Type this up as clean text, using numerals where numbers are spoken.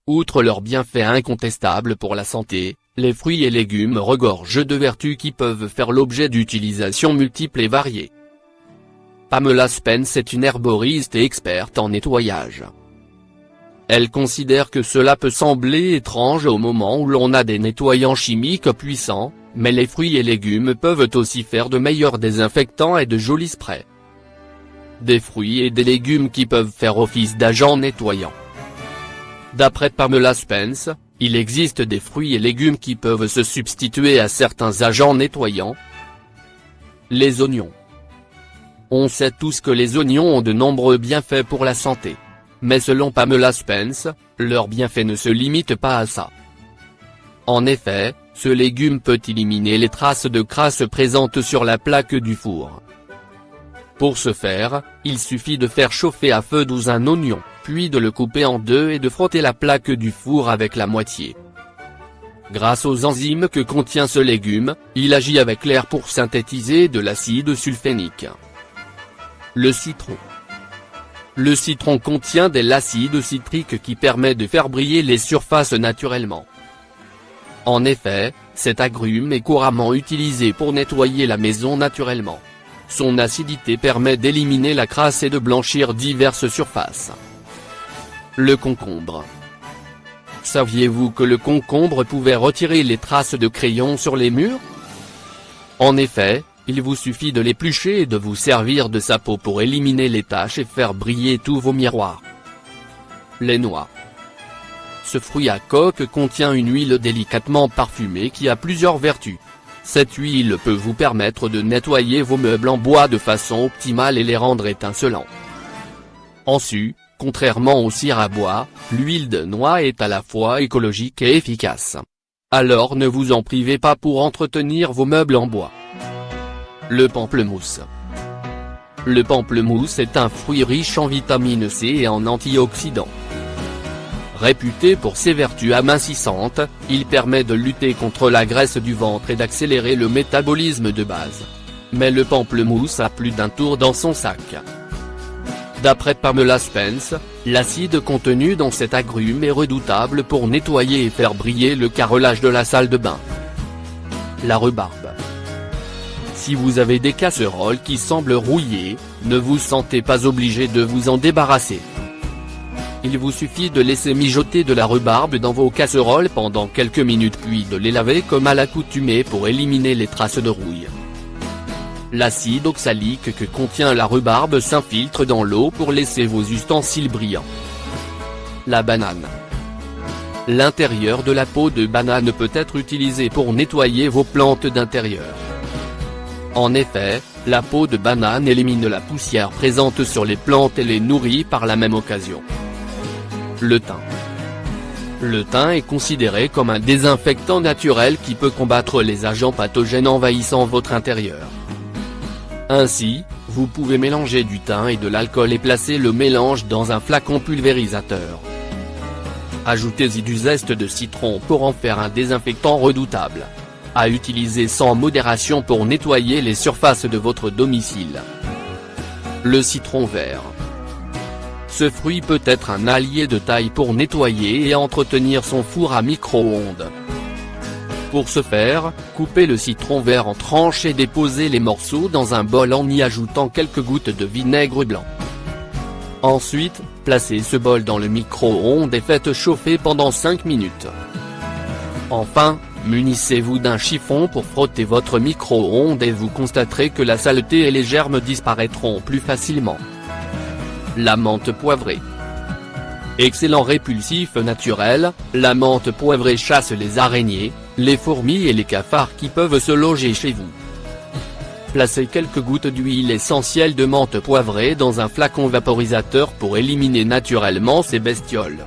Outre leurs bienfaits incontestables pour la santé, les fruits et légumes regorgent de vertus qui peuvent faire l'objet d'utilisations multiples et variées. Pamela Spence est une herboriste et experte en nettoyage. Elle considère que cela peut sembler étrange au moment où l'on a des nettoyants chimiques puissants, mais les fruits et légumes peuvent aussi faire de meilleurs désinfectants et de jolis sprays. Des fruits et des légumes qui peuvent faire office d'agents nettoyants. D'après Pamela Spence, il existe des fruits et légumes qui peuvent se substituer à certains agents nettoyants. Les oignons. On sait tous que les oignons ont de nombreux bienfaits pour la santé. Mais selon Pamela Spence, leurs bienfaits ne se limitent pas à ça. En effet, ce légume peut éliminer les traces de crasse présentes sur la plaque du four. Pour ce faire, il suffit de faire chauffer à feu doux un oignon, puis de le couper en deux et de frotter la plaque du four avec la moitié. Grâce aux enzymes que contient ce légume, il agit avec l'air pour synthétiser de l'acide sulfénique. Le citron. Le citron contient de l'acide citrique qui permet de faire briller les surfaces naturellement. En effet, cet agrume est couramment utilisé pour nettoyer la maison naturellement. Son acidité permet d'éliminer la crasse et de blanchir diverses surfaces. Le concombre. Saviez-vous que le concombre pouvait retirer les traces de crayon sur les murs? En effet, il vous suffit de l'éplucher et de vous servir de sa peau pour éliminer les taches et faire briller tous vos miroirs. Les noix. Ce fruit à coque contient une huile délicatement parfumée qui a plusieurs vertus. Cette huile peut vous permettre de nettoyer vos meubles en bois de façon optimale et les rendre étincelants. En sus, contrairement au cire à bois, l'huile de noix est à la fois écologique et efficace. Alors ne vous en privez pas pour entretenir vos meubles en bois. Le pamplemousse. Le pamplemousse est un fruit riche en vitamine C et en antioxydants. Réputé pour ses vertus amincissantes, il permet de lutter contre la graisse du ventre et d'accélérer le métabolisme de base. Mais le pamplemousse a plus d'un tour dans son sac. D'après Pamela Spence, l'acide contenu dans cet agrume est redoutable pour nettoyer et faire briller le carrelage de la salle de bain. La rhubarbe. Si vous avez des casseroles qui semblent rouillées, ne vous sentez pas obligé de vous en débarrasser. Il vous suffit de laisser mijoter de la rhubarbe dans vos casseroles pendant quelques minutes puis de les laver comme à l'accoutumée pour éliminer les traces de rouille. L'acide oxalique que contient la rhubarbe s'infiltre dans l'eau pour laisser vos ustensiles brillants. La banane. L'intérieur de la peau de banane peut être utilisé pour nettoyer vos plantes d'intérieur. En effet, la peau de banane élimine la poussière présente sur les plantes et les nourrit par la même occasion. Le thym. Le thym est considéré comme un désinfectant naturel qui peut combattre les agents pathogènes envahissant votre intérieur. Ainsi, vous pouvez mélanger du thym et de l'alcool et placer le mélange dans un flacon pulvérisateur. Ajoutez-y du zeste de citron pour en faire un désinfectant redoutable. À utiliser sans modération pour nettoyer les surfaces de votre domicile. Le citron vert. Ce fruit peut être un allié de taille pour nettoyer et entretenir son four à micro-ondes. Pour ce faire, coupez le citron vert en tranches et déposez les morceaux dans un bol en y ajoutant quelques gouttes de vinaigre blanc. Ensuite, placez ce bol dans le micro-ondes et faites chauffer pendant 5 minutes. Enfin, munissez-vous d'un chiffon pour frotter votre micro-ondes et vous constaterez que la saleté et les germes disparaîtront plus facilement. La menthe poivrée. Excellent répulsif naturel, la menthe poivrée chasse les araignées, les fourmis et les cafards qui peuvent se loger chez vous. Placez quelques gouttes d'huile essentielle de menthe poivrée dans un flacon vaporisateur pour éliminer naturellement ces bestioles.